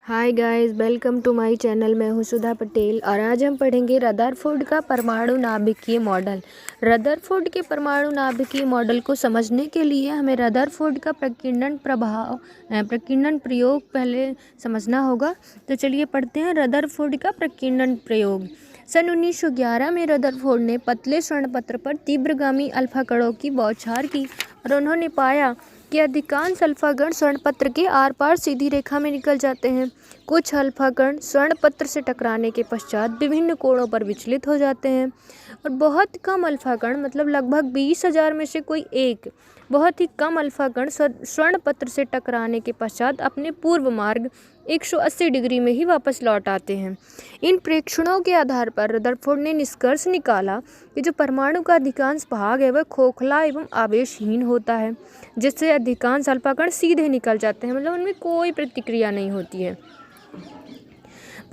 Hi guys, welcome to my channel. मैं हूं सुधा पटेल और आज हम पढ़ेंगे रदरफोर्ड का परमाणु नाभिकीय मॉडल। रदरफोर्ड के परमाणु नाभिकीय मॉडल को समझने के लिए हमें रदरफोर्ड का प्रकीर्णन प्रयोग पहले समझना होगा। तो चलिए पढ़ते हैं रदरफोर्ड का प्रकीर्णन प्रयोग। सन 1911 में रदरफोर्ड ने पतले स्वर्णपत्र पर तीव्रगामी अल्फा कणों की बौछार की और उन्होंने पाया कि अधिकांश अल्फा कण स्वर्णपत्र के आर पार सीधी रेखा में निकल जाते हैं। कुछ अल्फा कण स्वर्णपत्र से टकराने के पश्चात विभिन्न कोणों पर विचलित हो जाते हैं और बहुत कम अल्फा कण मतलब लगभग 20,000 में से कोई एक बहुत ही कम अल्फा कण स्वर्णपत्र से टकराने के पश्चात अपने पूर्व मार्ग 180 डिग्री में ही वापस लौट आते हैं। इन प्रेक्षणों के आधार पर रदरफोर्ड ने निष्कर्ष निकाला कि जो परमाणु का अधिकांश भाग है वह खोखला एवं आवेशहीन होता है, जिससे अधिकांश अल्फा कण सीधे निकल जाते हैं, मतलब उनमें कोई प्रतिक्रिया नहीं होती है।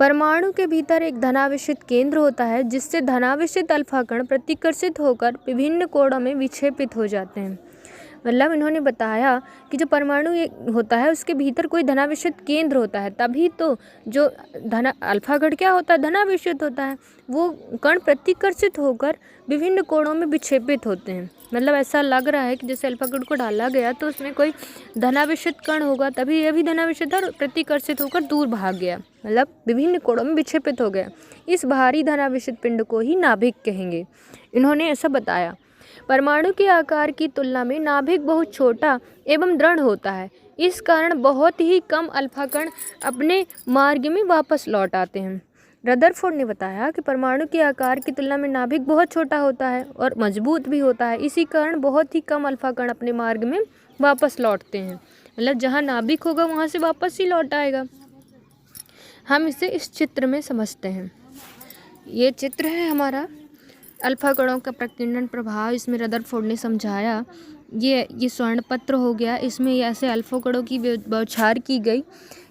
परमाणु के भीतर एक धनावेशित केंद्र होता है, जिससे धनावेशित अल्फा कण प्रतिकर्षित होकर विभिन्न कोणों में विक्षेपित हो जाते हैं। मतलब इन्होंने बताया कि जो परमाणु होता है उसके भीतर कोई धनावेशित केंद्र होता है, तभी तो जो अल्फा कण क्या होता है, धनावेशित होता है। वो कण प्रतिकर्षित होकर विभिन्न कोणों में विक्षेपित होते हैं। मतलब ऐसा लग रहा है कि जैसे अल्फा कण को डाला गया तो उसमें कोई धनावेशित कण होगा, तभी यह भी धनावेशित और प्रतिकर्षित होकर दूर भाग गया, मतलब विभिन्न कोणों में विक्षेपित हो गया। इस भारी धनावेशित पिंड को ही नाभिक कहेंगे। इन्होंने ऐसा बताया। परमाणु के आकार की तुलना में नाभिक बहुत छोटा एवं दृढ़ होता है। इस कारण बहुत ही कम अल्फा कण अपने मार्ग में वापस लौट आते हैं। रदरफोर्ड ने बताया कि परमाणु के आकार की तुलना में नाभिक बहुत छोटा होता है और मजबूत भी होता है। इसी कारण बहुत ही कम अल्फा कण अपने मार्ग में वापस लौटते हैं, मतलब जहाँ नाभिक होगा वहाँ से वापस ही लौट आएगा। हम इसे इस चित्र में समझते हैं। ये चित्र है हमारा अल्फा कणों का प्रकीर्णन प्रभाव। इसमें रदरफोर्ड ने समझाया ये स्वर्णपत्र हो गया, इसमें ऐसे अल्फा कणों की बौछार की गई।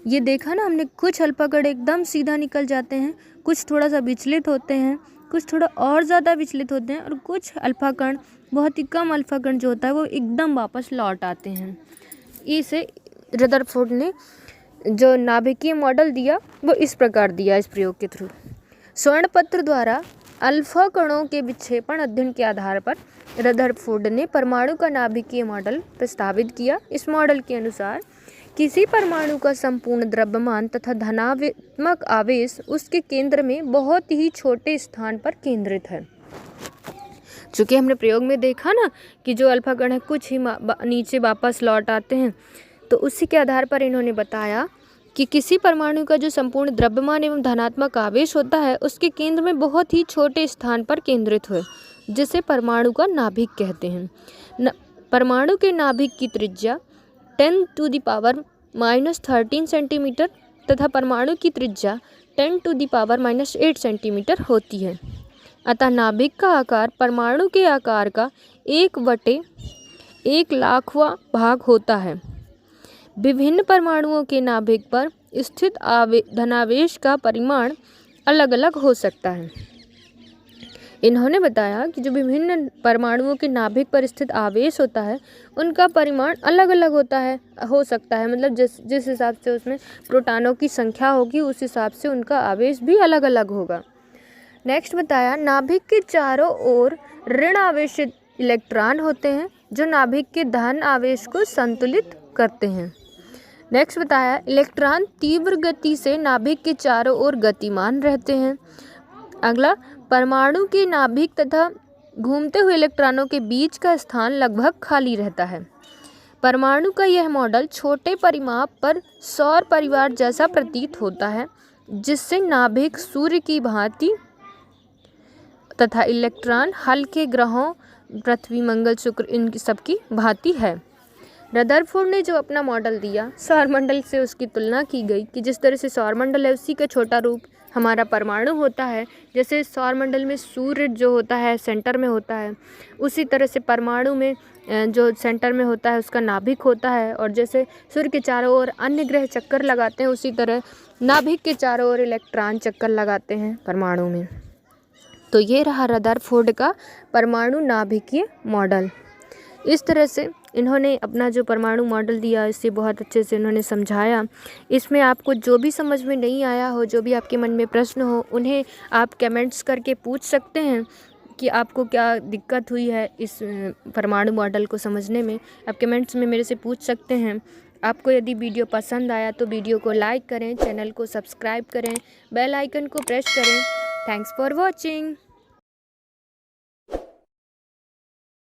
ये देखा ना हमने, कुछ अल्फा कण एकदम सीधा निकल जाते हैं, कुछ थोड़ा सा विचलित होते हैं, कुछ थोड़ा और ज़्यादा विचलित होते हैं और कुछ अल्फा कण, बहुत ही कम अल्फा कण जो होता है वो एकदम वापस लौट आते हैं। इसे रदरफोर्ड ने जो नाभिकीय मॉडल दिया वो इस प्रकार दिया। इस प्रयोग के थ्रू स्वर्णपत्र द्वारा अल्फा कणों के विक्षेपण अध्ययन के आधार पर रदरफोर्ड ने परमाणु का नाभिकीय मॉडल प्रस्तावित किया। इस मॉडल के अनुसार किसी परमाणु का संपूर्ण द्रव्यमान तथा धनात्मक आवेश उसके केंद्र में बहुत ही छोटे स्थान पर केंद्रित है। चूँकि हमने प्रयोग में देखा ना कि जो अल्फा कण है कुछ ही नीचे वापस लौट आते हैं, तो उसी के आधार पर इन्होंने बताया कि किसी परमाणु का जो संपूर्ण द्रव्यमान एवं धनात्मक आवेश होता है उसके केंद्र में बहुत ही छोटे स्थान पर केंद्रित हो, जिसे परमाणु का नाभिक कहते हैं। परमाणु के नाभिक की त्रिज्या 10⁻⁻13 सेंटीमीटर तथा परमाणु की त्रिज्या 10⁻⁻8 सेंटीमीटर होती है। अतः नाभिक का आकार परमाणु के आकार का 1/1,00,000वां भाग होता है। विभिन्न परमाणुओं के नाभिक पर स्थित धनावेश का परिमाण अलग अलग हो सकता है। इन्होंने बताया कि जो विभिन्न परमाणुओं के नाभिक पर स्थित आवेश होता है उनका परिमाण अलग अलग हो सकता है, मतलब जिस हिसाब से उसमें प्रोटॉनों की संख्या होगी उस हिसाब से उनका आवेश भी अलग अलग होगा। नेक्स्ट बताया, नाभिक के चारों ओर ऋण आवेशित इलेक्ट्रॉन होते हैं जो नाभिक के धन आवेश को संतुलित करते हैं। नेक्स्ट बताया, इलेक्ट्रॉन तीव्र गति से नाभिक के चारों ओर गतिमान रहते हैं। अगला, परमाणु के नाभिक तथा घूमते हुए इलेक्ट्रॉनों के बीच का स्थान लगभग खाली रहता है। परमाणु का यह मॉडल छोटे परिमाप पर सौर परिवार जैसा प्रतीत होता है, जिससे नाभिक सूर्य की भांति तथा इलेक्ट्रॉन हल्के ग्रहों पृथ्वी, मंगल, शुक्र इन सबकी भांति है। रदरफोर्ड ने जो अपना मॉडल दिया, सौरमंडल से उसकी तुलना की गई कि जिस तरह से सौरमंडल है उसी का छोटा रूप हमारा परमाणु होता है। जैसे सौरमंडल में सूर्य जो होता है सेंटर में होता है, उसी तरह से परमाणु में जो सेंटर में होता है उसका नाभिक होता है। और जैसे सूर्य के चारों ओर अन्य ग्रह चक्कर लगाते हैं, उसी तरह नाभिक के चारों ओर इलेक्ट्रॉन चक्कर लगाते हैं परमाणु में। तो ये रहा रदरफोर्ड का परमाणु नाभिकीय मॉडल। इस तरह से इन्होंने अपना जो परमाणु मॉडल दिया इसे बहुत अच्छे से इन्होंने समझाया। इसमें आपको जो भी समझ में नहीं आया हो, जो भी आपके मन में प्रश्न हो, उन्हें आप कमेंट्स करके पूछ सकते हैं कि आपको क्या दिक्कत हुई है इस परमाणु मॉडल को समझने में। आप कमेंट्स में मेरे से पूछ सकते हैं। आपको यदि वीडियो पसंद आया तो वीडियो को लाइक करें, चैनल को सब्सक्राइब करें, बेल आइकन को प्रेस करें। Thanks for watching.